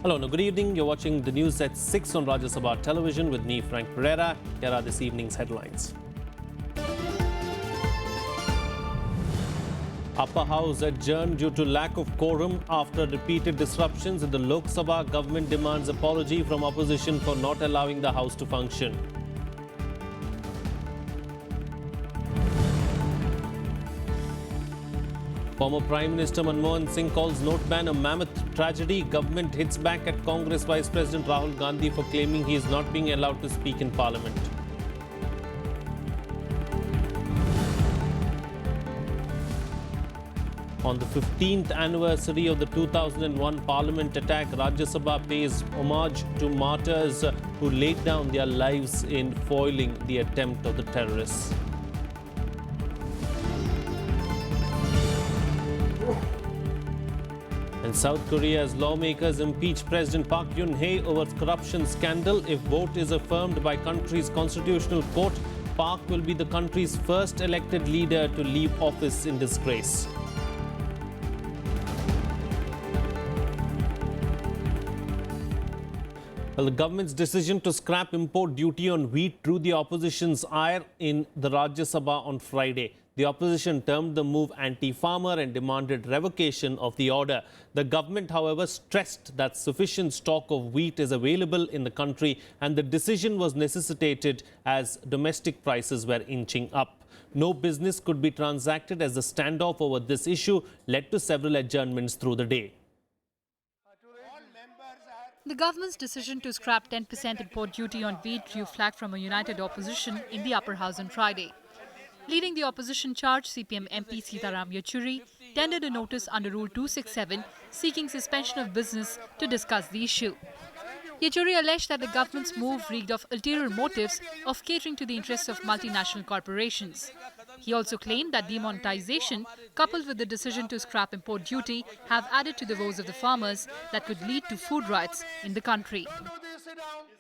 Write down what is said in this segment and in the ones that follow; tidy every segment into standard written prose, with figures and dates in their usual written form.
Hello, good evening. You're watching the news at 6 on Rajya Sabha television with me, Frank Pereira. Here are this evening's headlines. Upper House adjourned due to lack of quorum after repeated disruptions in the Lok Sabha. Government demands apology from opposition for not allowing the House to function. Former Prime Minister Manmohan Singh calls note ban a mammoth tragedy. Government hits back at Congress Vice President Rahul Gandhi for claiming he is not being allowed to speak in Parliament. On the 15th anniversary of the 2001 Parliament attack, Rajya Sabha pays homage to martyrs who laid down their lives in foiling the attempt of the terrorists. And South Korea's lawmakers impeach President Park Geun-hye over corruption scandal. If vote is affirmed by country's constitutional court, Park will be the country's first elected leader to leave office in disgrace. Well, the government's decision to scrap import duty on wheat drew the opposition's ire in the Rajya Sabha on Friday. The opposition termed the move anti-farmer and demanded revocation of the order. The government, however, stressed that sufficient stock of wheat is available in the country and the decision was necessitated as domestic prices were inching up. No business could be transacted as the standoff over this issue led to several adjournments through the day. The government's decision to scrap 10% import duty on wheat drew flack from a united opposition in the upper house on Friday. Leading the opposition charge, CPM MP Sitaram Yechuri tendered a notice under Rule 267 seeking suspension of business to discuss the issue. Yechuri alleged that the government's move reeked of ulterior motives of catering to the interests of multinational corporations. He also claimed that demonetization, coupled with the decision to scrap import duty, have added to the woes of the farmers that could lead to food riots in the country.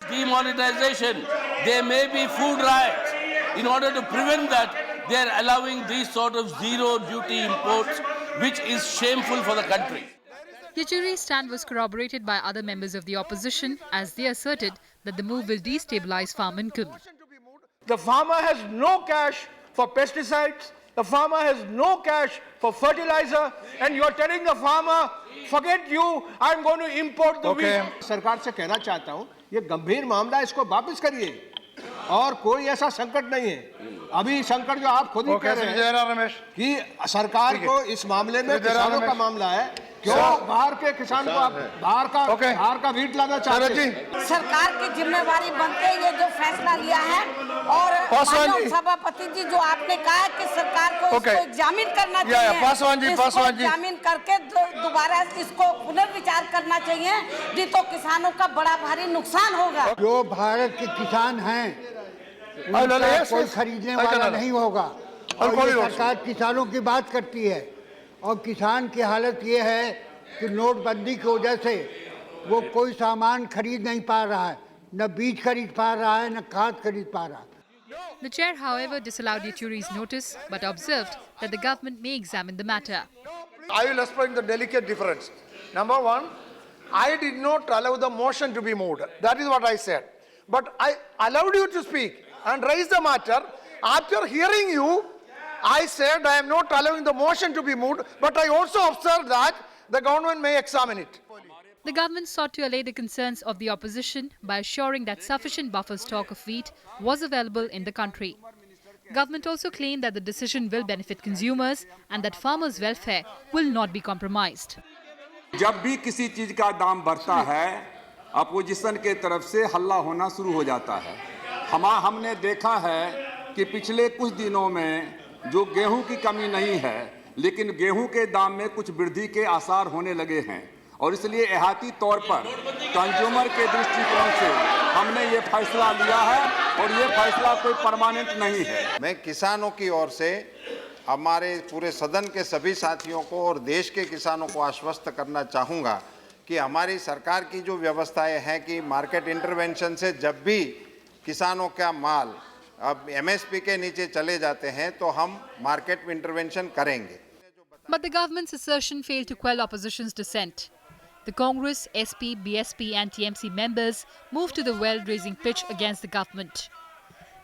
Demonetization, there may be food riots. In order to prevent that, they are allowing these sort of zero duty imports, which is shameful for the country. Yechury's stand was corroborated by other members of the opposition as they asserted that the move will destabilize farm income. The farmer has no cash for pesticides, the farmer has no cash for fertilizer, and you are telling the farmer, forget you, I am going to import the wheat. सरकार से कहना चाहता हूँ, ये गंभीर मामला है, इसको वापस करिए और कोई ऐसा संकट नहीं है। अभी संकट जो आप खुद ही कह रहे हैं कि सरकार को इस मामले में किसानों का मामला है, क्यों बाहर के किसान को आप बाहर का वीट लाना चाहते हैं? सरकार की जिम्मेवारी बनते ये जो फैसला लिया है और माननीय सभापति जी जो आपने कहा कि सरकार को इसको एग्जामिन करना चाहिए, इसको एग्जामिन करके दोबारा इसको पुनर्विचार करना चाहिए, नहीं तो किसानों का बड़ा भारी नुकसान होगा। जो भारत के किसान हैं कोई खरीदने वाला नहीं होगा और ये सरकार किसानों की बात करती है और किसान की हालत ये है कि नोटबंदी की वजह से वो कोई सामान खरीद नहीं पा रहा है, न बीज खरीद पा रहा है, न खाद खरीद पा रहा है। The chair, however, disallowed Yechury's notice but observed that the government may examine the matter. I will explain the delicate difference. Number one, I did not allow the motion to be moved. That is what I said. But I allowed you to speak and raise the matter. After hearing you, I said I am not allowing the motion to be moved, but I also observed that the government may examine it. The government sought to allay the concerns of the opposition by assuring that sufficient buffer stock of wheat was available in the country. Government also claimed that the decision will benefit consumers and that farmers' welfare will not be compromised. जब भी किसी चीज का दाम बढ़ता है, opposition के तरफ से हल्ला होना शुरू हो जाता है। हमने देखा है कि पिछले कुछ दिनों में जो गेहूं की कमी नहीं है, लेकिन गेहूं के दाम में कुछ वृद्धि के आसार होने लगे हैं और इसलिए एहतियाती तौर पर कंज्यूमर के दृष्टिकोण से हमने ये फैसला लिया है और ये फैसला कोई परमानेंट नहीं है। मैं किसानों की ओर से हमारे पूरे सदन के सभी साथियों को और देश के किसानों को आश्वस्त करना चाहूँगा कि हमारी सरकार की जो व्यवस्थाएं हैं कि मार्केट इंटरवेंशन से जब भी किसानों का माल अब MSP के नीचे चले जाते हैं तो हम मार्केट में इंटरवेंशन करेंगे। But the government's assertion failed to quell opposition's dissent. The Congress, SP, BSP and TMC members moved to the well-raising pitch against the government.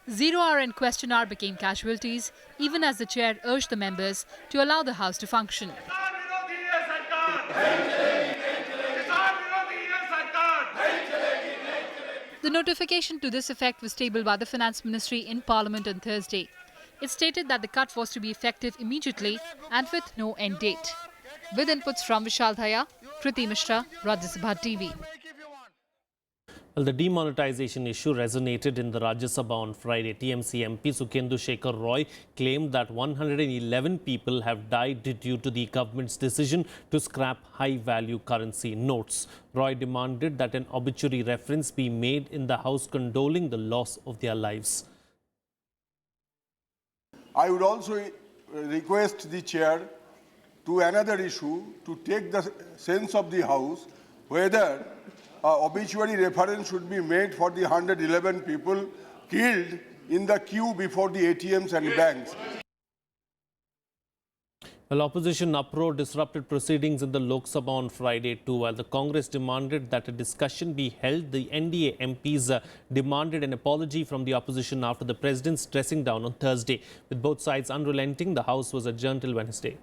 Zero hour and question hour became casualties, even as the chair urged the members to allow the House to function. The notification to this effect was tabled by the Finance Ministry in Parliament on Thursday. It stated that the cut was to be effective immediately and with no end date. With inputs from Vishal Dhaya, Kriti Mishra, Rajya Sabha TV. Well, the demonetization issue resonated in the Rajya Sabha on Friday. TMC MP Sukhendu Shekhar Roy claimed that 111 people have died due to the government's decision to scrap high-value currency notes. Roy demanded that an obituary reference be made in the House condoling the loss of their lives. I would also request the chair to another issue to take the sense of the House whether obituary reference should be made for the 111 people killed in the queue before the ATMs and banks. Well, opposition uproar disrupted proceedings in the Lok Sabha on Friday too. While the Congress demanded that a discussion be held, the NDA MPs demanded an apology from the opposition after the president's dressing down on Thursday. With both sides unrelenting, the House was adjourned till Wednesday.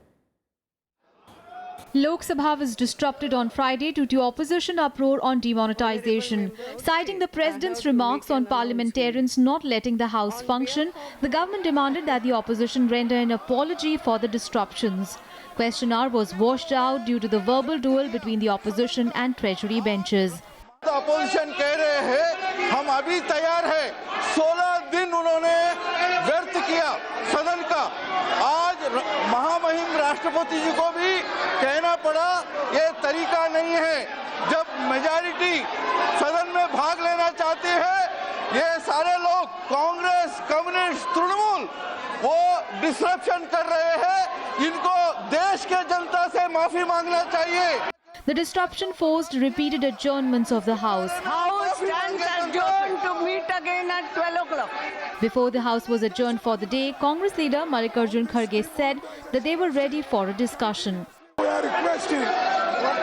Lok Sabha was disrupted on Friday due to opposition uproar on demonetization. Citing the president's remarks on parliamentarians not letting the House function, the government demanded that the opposition render an apology for the disruptions. Question hour was washed out due to the verbal duel between the opposition and treasury benches. The opposition कह रहे हैं हम अभी तैयार हैं 16 दिन उन्होंने व्यर्थ किया सदन का आज महामहिम राष्ट्रपति जी को भी कहना पड़ा ये तरीका नहीं है जब मेजॉरिटी सदन में भाग लेना चाहती है ये सारे लोग कांग्रेस कम्युनिस्ट तृणमूल वो डिसरप्शन कर रहे हैं इनको देश के जनता से माफी मांगना चाहिए. The disruption forced repeated adjournments of the House. House stands adjourned to meet again at 12 o'clock. Before the House was adjourned for the day, Congress leader Mallikarjun Kharge said that they were ready for a discussion. We are requesting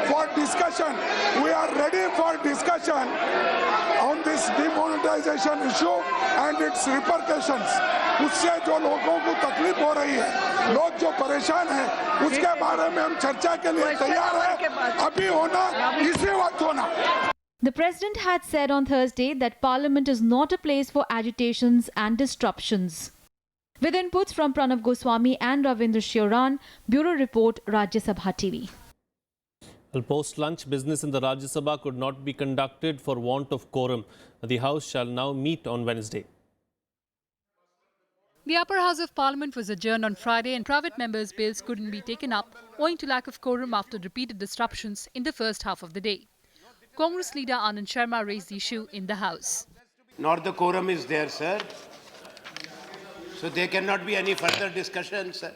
for discussion. We are ready for discussion on this demonetization issue and its repercussions. उससे जो लोगों को तकलीफ हो रही है, लोग जो परेशान हैं, उसके बारे में हम चर्चा के लिए तैयार हैं. अभी होना, इसी वक्त होना. The president had said on Thursday that Parliament is not a place for agitations and disruptions. With inputs from Pranav Goswami and Ravindra Shioran, Bureau Report, Rajya Sabha TV. Well, post-lunch business in the Rajya Sabha could not be conducted for want of quorum. The House shall now meet on Wednesday. The upper house of Parliament was adjourned on Friday and private members' bills couldn't be taken up owing to lack of quorum after repeated disruptions in the first half of the day. Congress leader Anand Sharma raised the issue in the House. Not the quorum is there, sir. So there cannot be any further discussion, sir.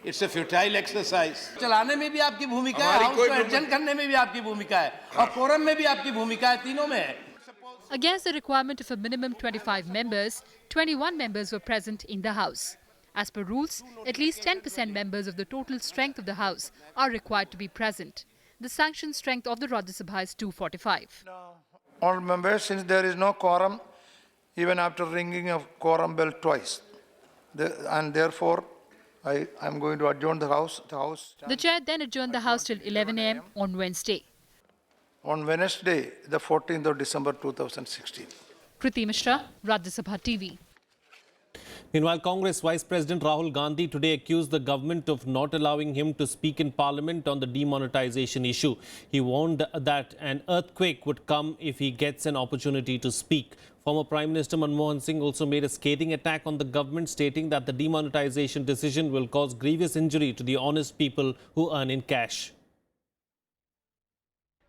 It's a futile exercise. चलाने में भी आपकी भूमिका है, house को adjourn करने में भी आपकी भूमिका है, और कोरम में भी आपकी भूमिका है, तीनों में है. Against the requirement of a minimum 25 members, 21 members were present in the House. As per rules, at least 10% members of the total strength of the House are required to be present. The sanctioned strength of the Rajya Sabha is 245. Honourable members, since there is no quorum, even after ringing of quorum bell twice, and therefore I am going to adjourn the House. The chair then adjourned the House till 11 a.m. on Wednesday. On Wednesday, the 14th of December 2016. Kriti Mishra, Rajya Sabha TV. Meanwhile, Congress Vice President Rahul Gandhi today accused the government of not allowing him to speak in Parliament on the demonetization issue. He warned that an earthquake would come if he gets an opportunity to speak. Former Prime Minister Manmohan Singh also made a scathing attack on the government, stating that the demonetization decision will cause grievous injury to the honest people who earn in cash.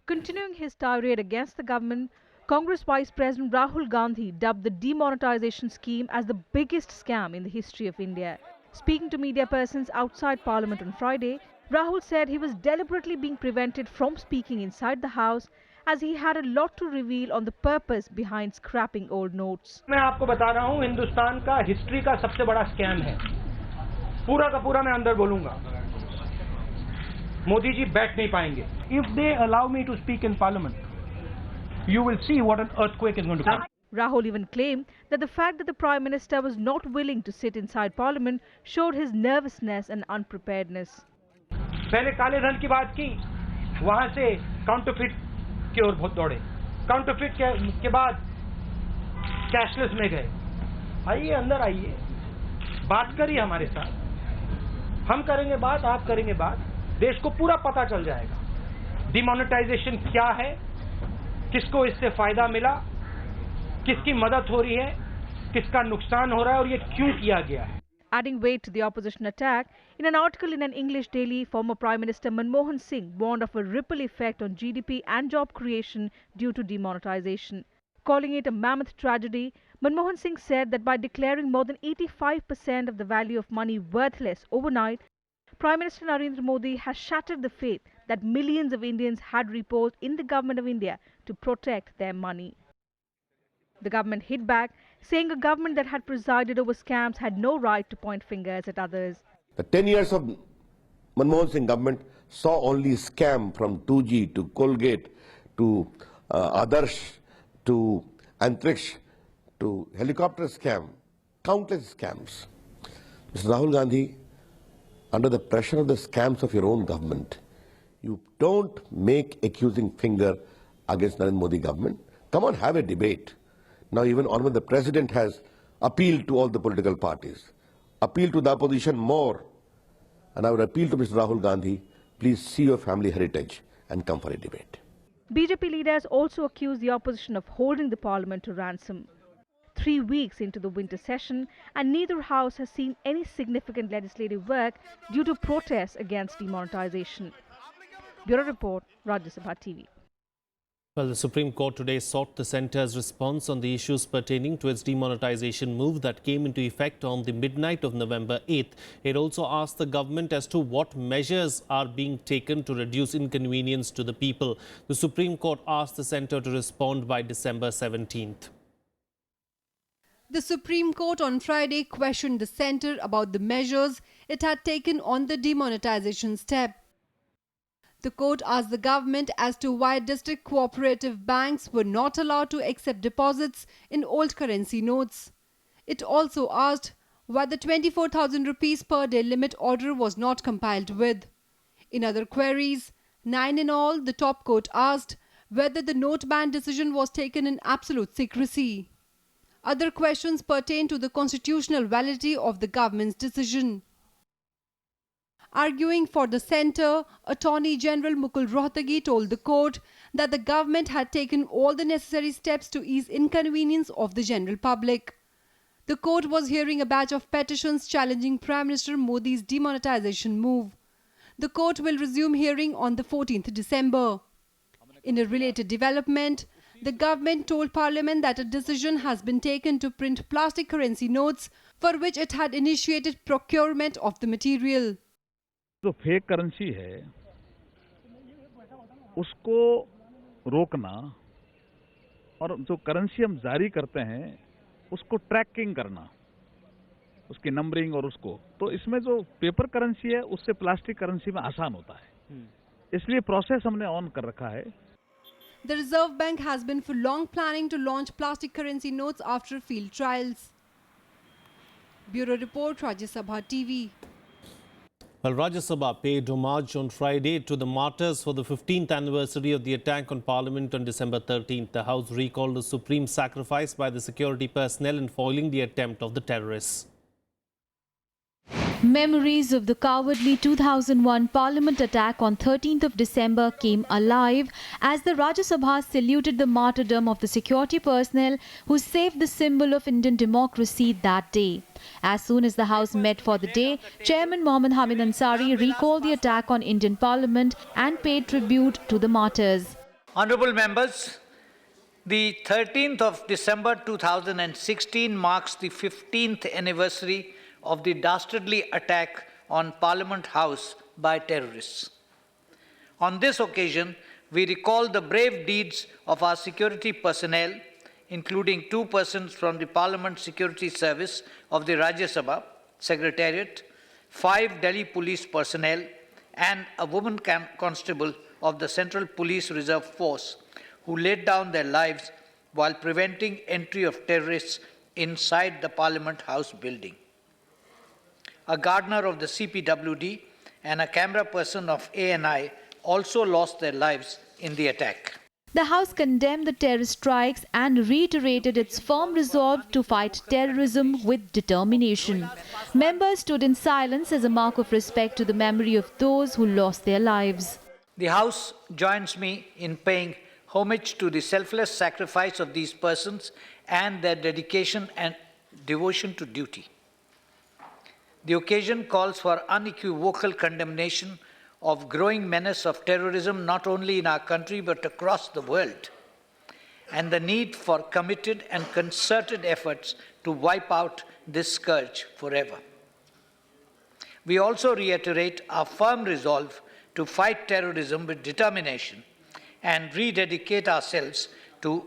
Continuing his tirade against the government, Congress Vice President Rahul Gandhi dubbed the demonetization scheme as the biggest scam in the history of India. Speaking to media persons outside Parliament on Friday, Rahul said he was deliberately being prevented from speaking inside the House as he had a lot to reveal on the purpose behind scrapping old notes. मैं आपको बता रहा हूँ, हिंदुस्तान का history का सबसे बड़ा scam है. पूरा का पूरा मैं अंदर बोलूँगा. मोदी जी बैठ नहीं पाएंगे. if they allow me to speak in Parliament, you will see what an earthquake is going to come. Rahul even claimed that the fact that the Prime Minister was not willing to sit inside Parliament showed his nervousness and unpreparedness. पहले काले धन की बात की, वहां से counterfeit की ओर बहुत दौड़े, काउंटरफिट के बाद कैशलेस में गए। आइए अंदर आइए, बात करिए हमारे साथ, हम करेंगे बात, आप करेंगे बात, देश को पूरा पता चल जाएगा डिमोनेटाइजेशन क्या है, किसको इससे फायदा मिला, किसकी मदद हो रही है, किसका नुकसान हो रहा है और ये क्यों किया गया है। Adding weight to the opposition attack, in an article in an English daily, former Prime Minister Manmohan Singh warned of a ripple effect on GDP and job creation due to demonetization. Calling it a mammoth tragedy, Manmohan Singh said that by declaring more than 85% of the value of money worthless overnight, Prime Minister Narendra Modi has shattered the faith that millions of Indians had reposed in the government of India to protect their money. The government hit back, saying a government that had presided over scams had no right to point fingers at others. The 10 years of Manmohan Singh government saw only scam from 2G to Colgate to Adarsh to Antriksh to helicopter scam, countless scams. Mr. Rahul Gandhi, under the pressure of the scams of your own government, you don't make accusing finger against Narendra Modi government. Come on, have a debate. Now even Honorable the President has appealed to all the political parties, appealed to the opposition more. And I would appeal to Mr. Rahul Gandhi, please see your family heritage and come for a debate. BJP leaders also accused the opposition of holding the parliament to ransom. 3 weeks into the winter session, and neither house has seen any significant legislative work due to protests against demonetization. Bureau Report, Rajya Sabha TV. Well, the Supreme Court today sought the centre's response on the issues pertaining to its demonetization move that came into effect on the midnight of November 8th. It also asked the government as to what measures are being taken to reduce inconvenience to the people. The Supreme Court asked the centre to respond by December 17th. The Supreme Court on Friday questioned the centre about the measures it had taken on the demonetization step. The court asked the government as to why district cooperative banks were not allowed to accept deposits in old currency notes. It also asked why the 24,000 rupees per day limit order was not complied with. In other queries, 9 in all, the top court asked whether the note ban decision was taken in absolute secrecy. Other questions pertain to the constitutional validity of the government's decision. Arguing for the centre, Attorney General Mukul Rohtagi told the court that the government had taken all the necessary steps to ease inconvenience of the general public. The court was hearing a batch of petitions challenging Prime Minister Modi's demonetization move. The court will resume hearing on the 14th December. In a related development, the government told Parliament that a decision has been taken to print plastic currency notes for which it had initiated procurement of the material. जो fake currency है उसको रोकना और जो currency हम जारी करते हैं उसको ट्रैकिंग करना, उसकी नंबरिंग और उसको, तो इसमें जो पेपर करेंसी है उससे प्लास्टिक करेंसी में आसान होता है, इसलिए प्रोसेस हमने ऑन कर रखा है. The Reserve Bank has been for long planning to launch plastic currency notes after field trials. Bureau Report, Rajya Sabha TV. Well, Rajya Sabha paid homage on Friday to the martyrs for the 15th anniversary of the attack on Parliament on December 13th. The House recalled the supreme sacrifice by the security personnel in foiling the attempt of the terrorists. Memories of the cowardly 2001 Parliament attack on 13th of December came alive as the Rajya Sabha saluted the martyrdom of the security personnel who saved the symbol of Indian democracy that day. As soon as the House met for the day, Chairman Mohammad Hamid Ansari recalled the attack on Indian Parliament and paid tribute to the martyrs. Honourable members, the 13th of December 2016 marks the 15th anniversary of the dastardly attack on Parliament House by terrorists. On this occasion, we recall the brave deeds of our security personnel, including 2 persons from the Parliament Security Service of the Rajya Sabha Secretariat, 5 Delhi Police personnel, and a woman constable of the Central Police Reserve Force who laid down their lives while preventing entry of terrorists inside the Parliament House building. A gardener of the CPWD and a camera person of ANI also lost their lives in the attack. The House condemned the terrorist strikes and reiterated its firm resolve to fight terrorism with determination. Members stood in silence as a mark of respect to the memory of those who lost their lives. The House joins me in paying homage to the selfless sacrifice of these persons and their dedication and devotion to duty. The occasion calls for unequivocal condemnation of growing menace of terrorism not only in our country but across the world, and the need for committed and concerted efforts to wipe out this scourge forever. We also reiterate our firm resolve to fight terrorism with determination and rededicate ourselves to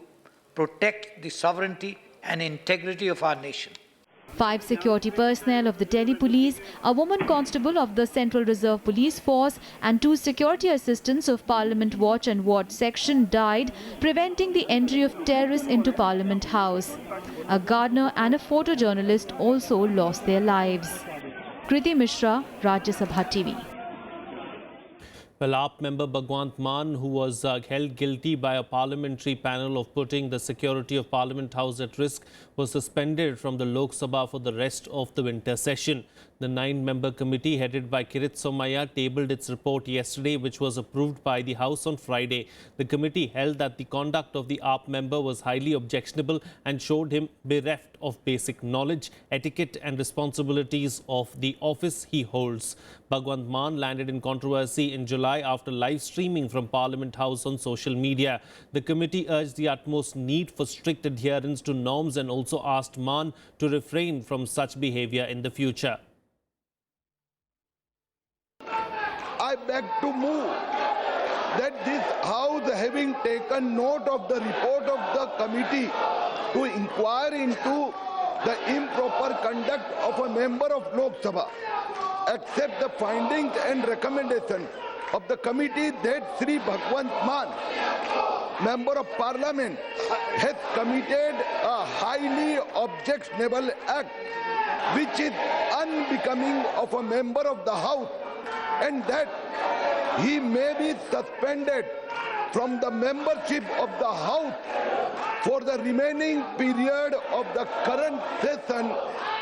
protect the sovereignty and integrity of our nation. 5 security personnel of the Delhi Police, a woman constable of the Central Reserve Police Force and 2 security assistants of Parliament Watch and Ward Section died, preventing the entry of terrorists into Parliament House. A gardener and a photojournalist also lost their lives. Kriti Mishra, Rajya Sabha TV. Well, AAP member Bhagwant Mann, who was held guilty by a parliamentary panel of putting the security of Parliament House at risk, was suspended from the Lok Sabha for the rest of the winter session. The 9-member committee headed by Kirit Somaiya tabled its report yesterday, which was approved by the House on Friday. The committee held that the conduct of the AAP member was highly objectionable and showed him bereft of basic knowledge, etiquette and responsibilities of the office he holds. Bhagwant Mann landed in controversy in July after live streaming from Parliament House on social media. The committee urged the utmost need for strict adherence to norms and also asked Mann to refrain from such behavior in the future. I beg to move that this House, having taken note of the report of the committee to inquire into the improper conduct of a member of Lok Sabha, accept the findings and recommendations of the committee that Sri Bhagwant Mann, Member of Parliament, has committed a highly objectionable act which is unbecoming of a member of the House, and that he may be suspended from the membership of the House for the remaining period of the current session,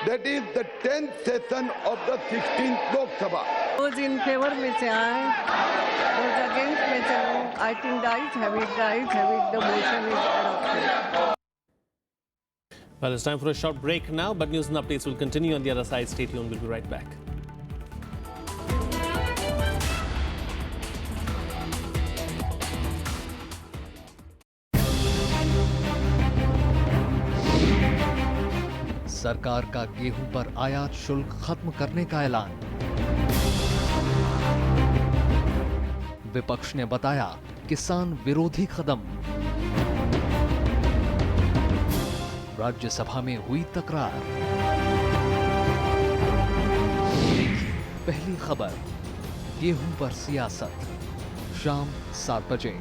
that is the 10th session of the 16th Lok Sabha. Those in favor में से आए, those against में से no. I think the ayes have it, the motion is adopted. Well, it's time for a short break now, but news and updates will continue on the other side. Stay tuned, we'll be right back. सरकार का गेहूं पर आयात शुल्क खत्म करने का ऐलान। विपक्ष ने बताया किसान विरोधी कदम। राज्यसभा में हुई तकरार। पहली खबर, गेहूं पर सियासत, शाम 7 बजे।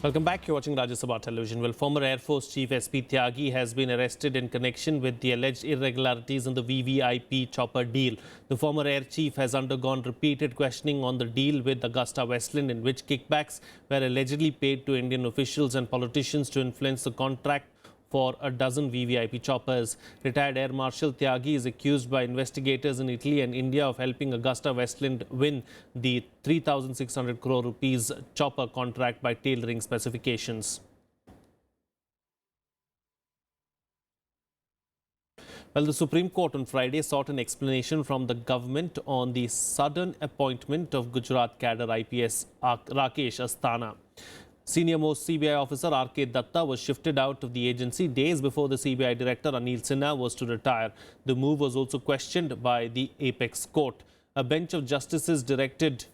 Welcome back. You're watching Rajya Sabha television. Well, former Air Force Chief SP Tyagi has been arrested in connection with the alleged irregularities in the VVIP chopper deal. The former Air Chief has undergone repeated questioning on the deal with Augusta Westland, in which kickbacks were allegedly paid to Indian officials and politicians to influence the contract for a dozen VVIP choppers. Retired Air Marshal Tyagi is accused by investigators in Italy and India of helping Augusta Westland win the 3,600 crore rupees chopper contract by tailoring specifications. Well, the Supreme Court on Friday sought an explanation from the government on the sudden appointment of Gujarat cadre IPS Rakesh Asthana. Senior-most CBI officer R.K. Datta was shifted out of the agency days before the CBI director Anil Sinha was to retire. The move was also questioned by the Apex Court. A bench of justices directed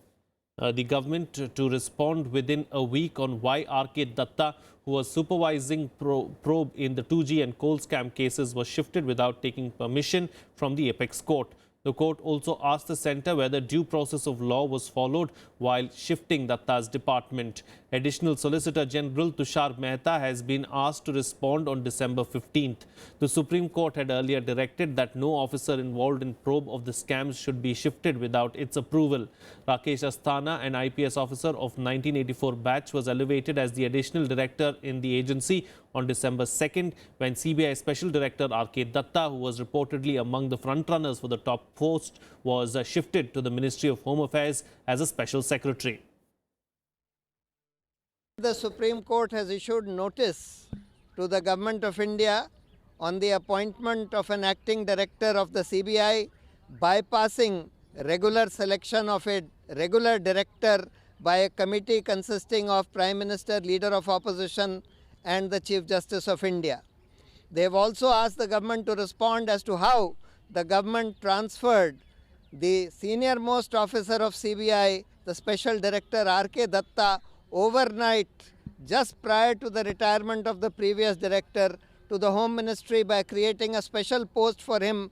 the government to respond within a week on why R.K. Datta, who was supervising probe in the 2G and coal scam cases, was shifted without taking permission from the apex court. The court also asked the centre whether due process of law was followed while shifting Datta's department. Additional Solicitor General Tushar Mehta has been asked to respond on December 15th. The Supreme Court had earlier directed that no officer involved in probe of the scams should be shifted without its approval. Rakesh Asthana, an IPS officer of 1984 batch, was elevated as the additional director in the agency on December 2nd when CBI Special Director R.K. Datta, who was reportedly among the frontrunners for the top post, was shifted to the Ministry of Home Affairs as a Special Secretary. The Supreme Court has issued notice to the Government of India on the appointment of an acting director of the CBI, bypassing regular selection of a regular director by a committee consisting of Prime Minister, Leader of Opposition and the Chief Justice of India. They have also asked the government to respond as to how the government transferred the senior most officer of CBI, the Special Director R.K. Datta, overnight, just prior to the retirement of the previous director, to the Home Ministry by creating a special post for him,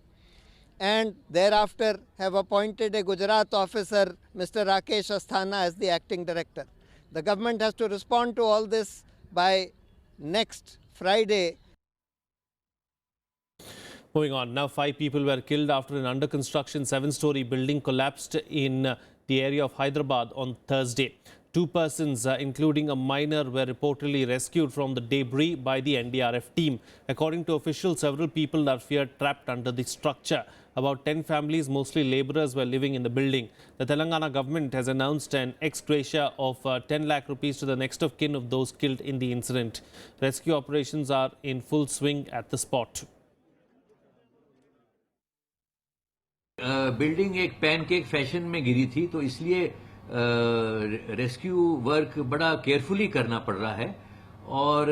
and thereafter have appointed a Gujarat officer, Mr. Rakesh Asthana, as the acting director. The government has to respond to all this by next Friday. Moving on, now 5 people were killed after an under-construction 7-story building collapsed in the area of Hyderabad on Thursday. 2 persons, including a minor, were reportedly rescued from the debris by the NDRF team. According to officials, several people are feared trapped under the structure. About 10 families, mostly labourers, were living in the building. The Telangana government has announced an ex gratia of 10 lakh rupees to the next of kin of those killed in the incident. Rescue operations are in full swing at the spot. Building एक pancake fashion में गिरी थी, तो इसलिए rescue work बड़ा carefully करना पड़ रहा है और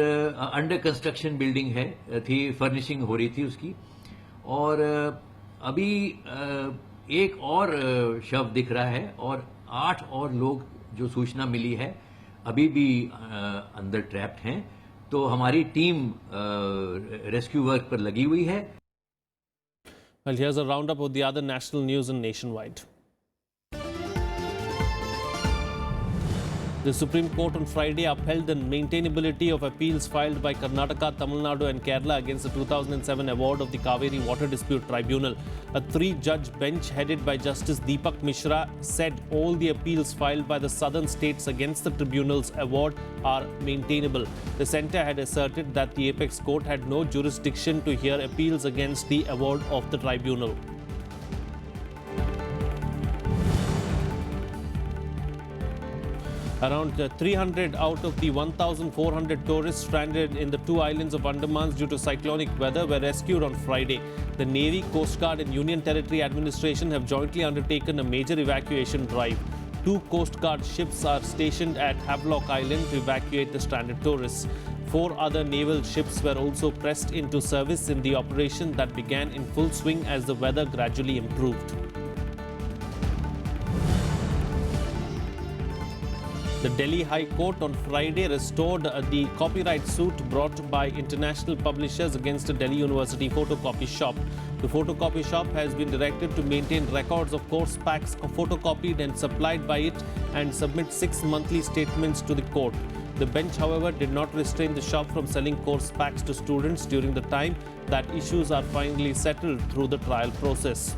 अंडर कंस्ट्रक्शन बिल्डिंग है थी, फर्निशिंग हो रही थी उसकी, और अभी एक और शव दिख रहा है और 8 और लोग जो सूचना मिली है अभी भी अंदर ट्रैप्ड हैं, तो हमारी टीम रेस्क्यू वर्क पर लगी हुई है. Well, here's a roundup of the other national news and nationwide. The Supreme Court on Friday upheld the maintainability of appeals filed by Karnataka, Tamil Nadu and Kerala against the 2007 award of the Kaveri Water Dispute Tribunal. A 3-judge bench headed by Justice Deepak Mishra said all the appeals filed by the southern states against the tribunal's award are maintainable. The centre had asserted that the apex court had no jurisdiction to hear appeals against the award of the tribunal. Around 300 out of the 1,400 tourists stranded in the 2 islands of Andamans due to cyclonic weather were rescued on Friday. The Navy, Coast Guard and Union Territory Administration have jointly undertaken a major evacuation drive. 2 Coast Guard ships are stationed at Havelock Island to evacuate the stranded tourists. 4 other naval ships were also pressed into service in the operation that began in full swing as the weather gradually improved. The Delhi High Court on Friday restored the copyright suit brought by international publishers against a Delhi University photocopy shop. The photocopy shop has been directed to maintain records of course packs photocopied and supplied by it and submit 6 monthly statements to the court. The bench, however, did not restrain the shop from selling course packs to students during the time that issues are finally settled through the trial process.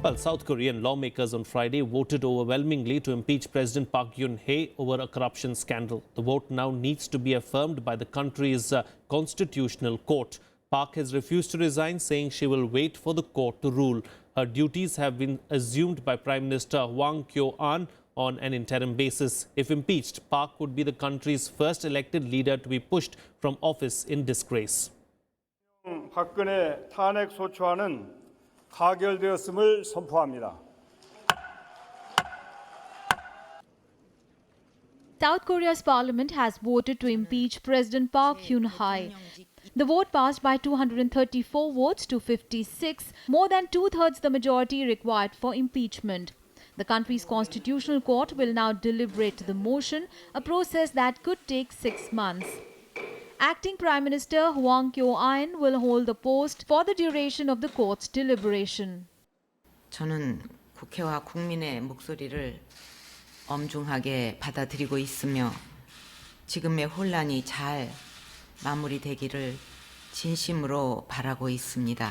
Well, South Korean lawmakers on Friday voted overwhelmingly to impeach President Park Geun-hye over a corruption scandal. The vote now needs to be affirmed by the country's constitutional court. Park has refused to resign, saying she will wait for the court to rule. Her duties have been assumed by Prime Minister Hwang Kyo-ahn on an interim basis. If impeached, Park would be the country's first elected leader to be pushed from office in disgrace. 박근혜 탄핵 소추안은 가결되었음을 선포합니다. South Korea's parliament has voted to impeach President Park Geun-hye. The vote passed by 234 votes to 56, more than two-thirds the majority required for impeachment. The country's constitutional court will now deliberate the motion, a process that could take 6 months. Acting Prime Minister Hwang Kyo-ain will hold the post for the duration of the court's deliberation. 저는 국회와 국민의 목소리를 엄중하게 받아들이고 있으며 지금의 혼란이 잘 마무리되기를 진심으로 바라고 있습니다.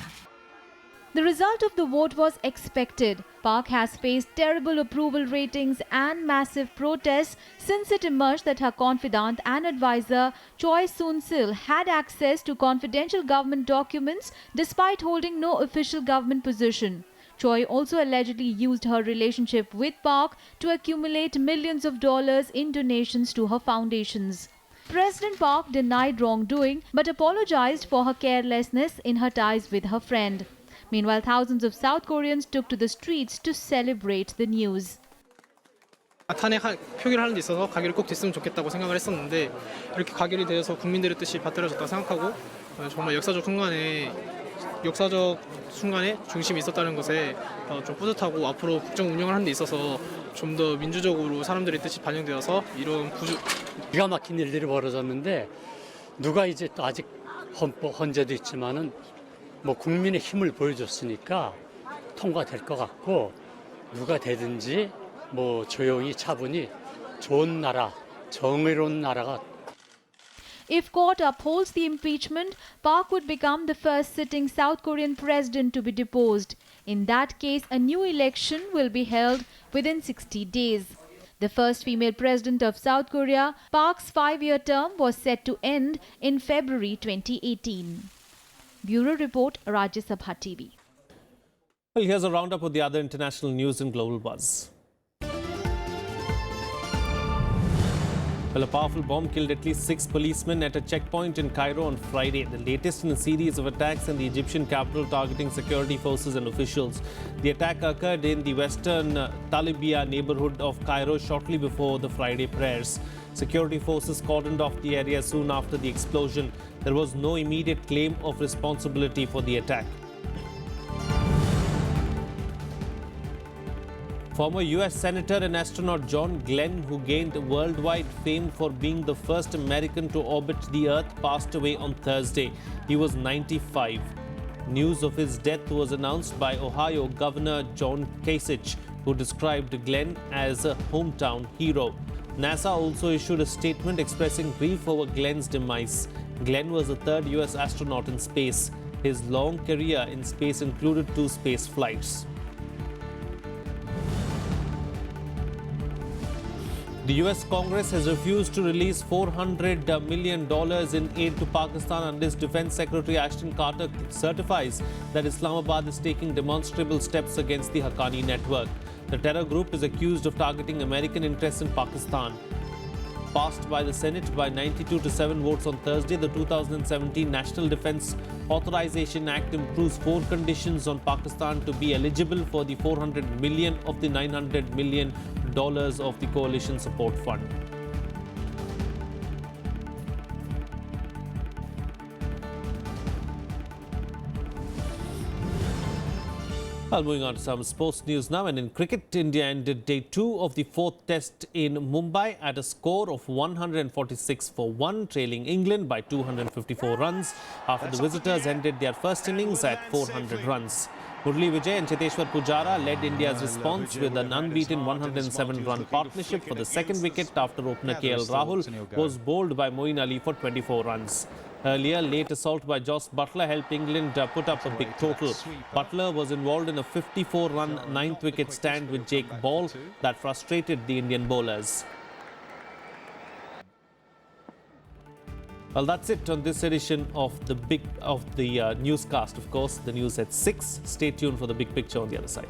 The result of the vote was expected. Park has faced terrible approval ratings and massive protests since it emerged that her confidant and advisor Choi Soon-sil had access to confidential government documents despite holding no official government position. Choi also allegedly used her relationship with Park to accumulate millions of dollars in donations to her foundations. President Park denied wrongdoing but apologized for her carelessness in her ties with her friend. Meanwhile, thousands of South Koreans took to the streets to celebrate the news. 탄핵 표기를 하는 데 있어서 가결이 꼭 됐으면 좋겠다고 생각을 했었는데 이렇게 가결이 되어서 국민들의 뜻이 받들어졌다고 생각하고 정말 역사적 순간에 중심이 있었다는 것에 좀 뿌듯하고 앞으로 국정 운영을 하는 데 있어서 좀 더 민주적으로 사람들의 뜻이 반영되어서 이런 기가 막힌 일들이 벌어졌는데 누가 이제 또 아직 헌재도 있지만은 뭐 국민의 힘을 보여줬으니까 통과될 것 같고 누가 되든지 뭐 조용히 차분히 좋은 나라, 정의로운 나라가. If court upholds the impeachment, Park would become the first sitting South Korean president to be deposed. In that case, a new election will be held within 60 days. The first female president of South Korea, Park's 5-year term was set to end in February 2018. Bureau Report, Rajya Sabha TV. Well, here's a roundup of the other international news in Global Buzz. Well, a powerful bomb killed at least 6 policemen at a checkpoint in Cairo on Friday, the latest in a series of attacks in the Egyptian capital targeting security forces and officials. The attack occurred in the western Talibia neighborhood of Cairo shortly before the Friday prayers. Security forces cordoned off the area soon after the explosion. There was no immediate claim of responsibility for the attack. Former US Senator and astronaut John Glenn, who gained worldwide fame for being the first American to orbit the Earth, passed away on Thursday. He was 95. News of his death was announced by Ohio Governor John Kasich, who described Glenn as a hometown hero. NASA also issued a statement expressing grief over Glenn's demise. Glenn was the third US astronaut in space. His long career in space included 2 space flights. The US Congress has refused to release $400 million in aid to Pakistan unless Defense Secretary Ashton Carter certifies that Islamabad is taking demonstrable steps against the Haqqani network. The terror group is accused of targeting American interests in Pakistan. Passed by the Senate by 92-7 votes on Thursday, the 2017 National Defense Authorization Act improves 4 conditions on Pakistan to be eligible for the $400 million of the $900 million of the Coalition Support Fund. Well, moving on to some sports news now. And in cricket, India ended day 2 of the 4th test in Mumbai at a score of 146 for 1, trailing England by 254 runs after the visitors ended their first innings at 400 runs. Murali Vijay and Cheteshwar Pujara led India's response with an unbeaten 107-run partnership for the second wicket after opener KL Rahul was bowled by Moeen Ali for 24 runs. Earlier, late assault by Joss Buttler helped England put up a big total. Buttler was involved in a 54-run 9th wicket stand with Jake Ball that frustrated the Indian bowlers. Well, that's it on this edition of the newscast. Of course, the news at 6. Stay tuned for the big picture on the other side.